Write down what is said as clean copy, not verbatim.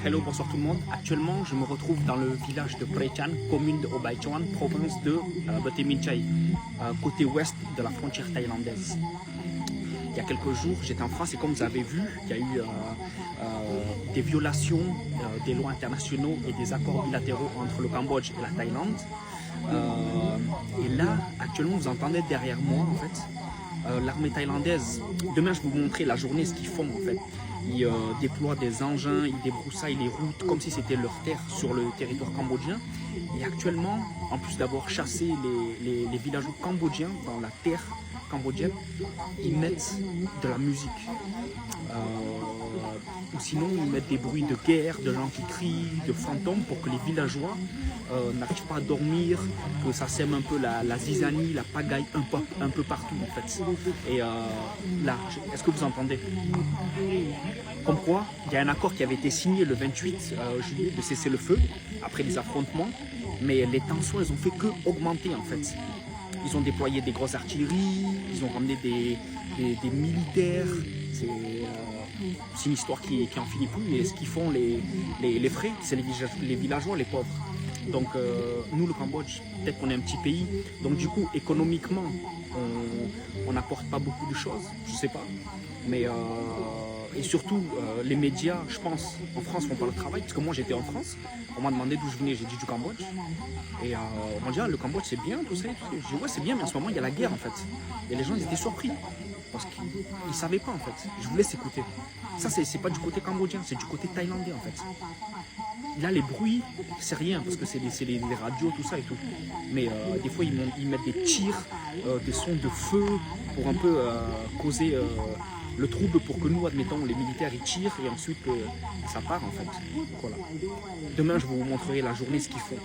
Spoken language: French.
Hello, bonsoir tout le monde. Actuellement, je me retrouve dans le village de Prechan, commune de Obaichuan, province de Teminchai, côté ouest de la frontière thaïlandaise. Il y a quelques jours, j'étais en France et comme vous avez vu, il y a eu des violations des lois internationaux et des accords bilatéraux entre le Cambodge et la Thaïlande. Et là, actuellement, vous entendez derrière moi, en fait, l'armée thaïlandaise. Demain, je vais vous montrer la journée, ce qu'ils font, en fait. Ils déploient des engins, ils débroussaillent les routes comme si c'était leur terre sur le territoire cambodgien. Et actuellement, en plus d'avoir chassé les villageois cambodgiens dans la terre cambodgienne, ils mettent de la musique. Ou sinon, ils mettent des bruits de guerre, de gens qui crient, de fantômes pour que les villageois n'arrivent pas à dormir, que ça sème un peu la zizanie, la pagaille un peu partout en fait. Et là, est-ce que vous entendez? Comme quoi, il y a un accord qui avait été signé le 28 juillet de cesser le feu après les affrontements, mais les tensions, elles ont fait que augmenter en fait. Ils ont déployé des grosses artilleries, ils ont ramené des militaires. C'est une histoire qui en finit plus. Et ce qu'ils font les frais, c'est les villageois, les pauvres. Donc nous, le Cambodge, peut-être qu'on est un petit pays. Donc du coup, économiquement, on n'apporte pas beaucoup de choses. Je sais pas. Mais et surtout, les médias, je pense, en France, font pas le travail. Parce que moi, j'étais en France. On m'a demandé d'où je venais. J'ai dit du Cambodge. Et on m'a dit, ah, le Cambodge, c'est bien, tout ça. J'ai dit, ouais, c'est bien, mais en ce moment, il y a la guerre, en fait. Et les gens, ils étaient surpris. Parce qu'ils ne savaient pas, en fait. Je vous laisse écouter. Ça, c'est pas du côté cambodgien, c'est du côté thaïlandais, en fait. Là, les bruits, c'est rien, parce que c'est les radios, tout ça et tout. Mais des fois, ils mettent des tirs, des sons de feu, pour un peu causer le trouble pour que nous, admettons, les militaires, ils tirent et ensuite ça part, en fait. Voilà. Demain, je vous montrerai la journée, ce qu'ils font.